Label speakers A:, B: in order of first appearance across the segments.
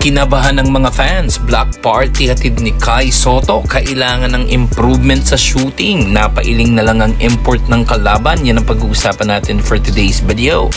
A: Kinabahan ng mga fans, block party hatid ni Kai Sotto, kailangan ng improvement sa shooting. Napailing na lang ang import ng kalaban. Yan ang pag-uusapan natin for today's video.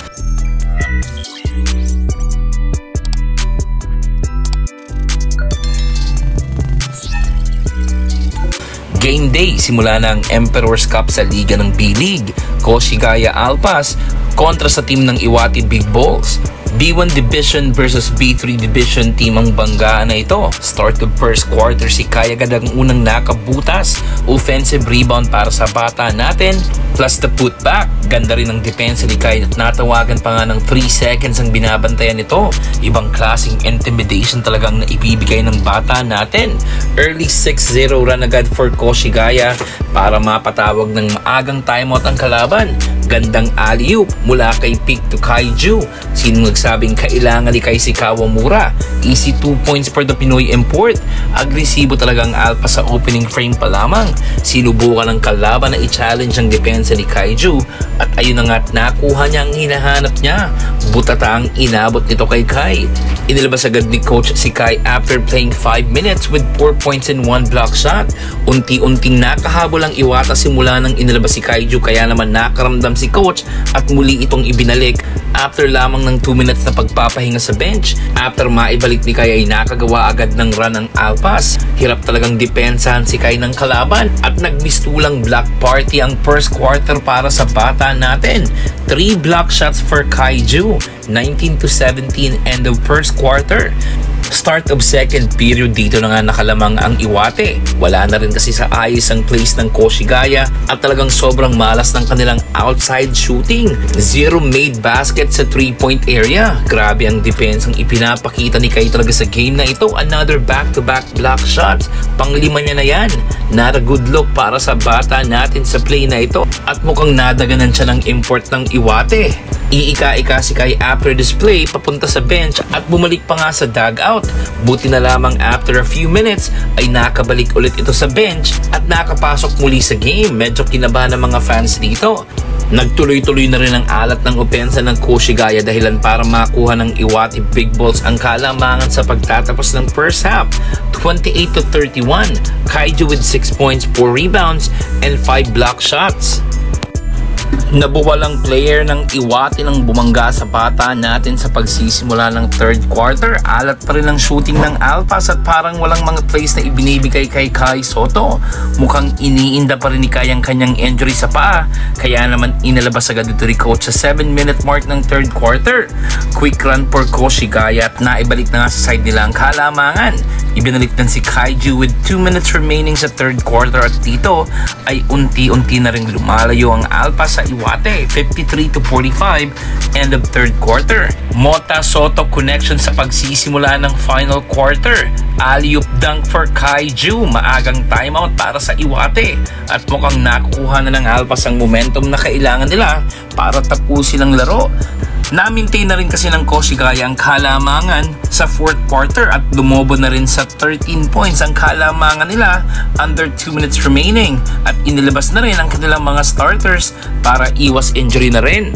A: Game day, simula na ang Emperor's Cup sa Liga ng B-League. Koshigaya Alpas kontra sa team ng Iwate Big Balls. B1 Division versus B3 Division team ang banggaan na ito. Start of first quarter, si Kai agad ang unang nakabutas. Offensive rebound para sa bata natin, plus the putback. Ganda rin ang depensa ni Kai at natawagan pa nga ng 3 seconds ang binabantayan nito. Ibang klaseng intimidation talagang naibibigay ng bata natin. Early 6-0 run agad for Koshigaya para mapatawag ng maagang timeout ang kalaban. Gandang alley-oop mula kay Pick to Kaiju. Sinong nagsabing kailangan ni Kai si Kawamura? Easy 2 points for the Pinoy import. Agresibo talaga ang Alpha sa opening frame pa lamang. Sinubukan ng kalaban na i-challenge ang depensa ni Kaiju at ayun na nga't nakuha niya ang hinahanap niya. Butata ang inabot nito kay Kai. Inilabas agad ni coach si Kai after playing 5 minutes with 4 points and 1 block shot. Unti-unting nakahabol ang Iwata simula nang inilabas si Kaiju, kaya naman nakaramdam si coach at muli itong ibinalik after lamang ng 2 minutes na pagpapahinga sa bench. After maibalik ni Kai ay nakagawa agad ng run ng Alpas. Hirap talagang depensahan si Kai ng kalaban at nagmistulang block party ang first quarter para sa bata natin. 3 block shots for Kaiju, 19-17 end of first quarter. Start of second period, dito na nga nakalamang ang Iwate. Wala na rin kasi sa ayos ang place ng Koshigaya at talagang sobrang malas ng kanilang outside shooting. 0 made basket sa 3-point area. Grabe ang defense ang ipinapakita ni Kai talaga sa game na ito. Another back-to-back block shots. Panglima niya na yan. Not a good look para sa bata natin sa play na ito. At mukhang nadaganan siya ng import ng Iwate. Iika-ika si Kai after display papunta sa bench at bumalik pa nga sa dugout. Buti na lamang after a few minutes ay nakabalik ulit ito sa bench at nakapasok muli sa game. Medyo kinabahan ng mga fans dito. Nagtuloy-tuloy na rin ang alat ng opensa ng Koshigaya dahilan para makuha ng Iwate Big Balls ang kalamangan sa pagtatapos ng first half. 28-31, Kaiju with 6 points, 4 rebounds, and 5 block shots. Nabuwalang player ng Iwate nang bumangga sa bata natin sa pagsisimula ng third quarter. Alat pa rin ang shooting ng Alpas at parang walang mga plays na ibinibigay kay Kai Sotto. Mukhang iniinda pa rin ni Kai ang kanyang injury sa paa, kaya naman inalabas agad dito ni coach sa 7-minute mark ng third quarter. Quick run for Koshigaya at naibalik na nga sa side nila ang kalamangan. Ibinalik din si Kaiju with 2 minutes remaining sa third quarter at dito ay unti-unti na rin lumalayo ang Alpas sa Iwate. 53-45 end of third quarter. Mota Sotto connection sa pagsisimula ng final quarter. Alley-oop dunk for Kaiju. Maagang timeout para sa Iwate at mukhang nakukuha na ng Alpas ang momentum na kailangan nila para tapusin ang laro. Na-maintain na rin kasi ng Koshigaya ang kalamangan sa fourth quarter at lumobo na rin sa 13 points ang kalamangan nila under 2 minutes remaining at inilabas na rin ang kanilang mga starters para iwas injury na rin.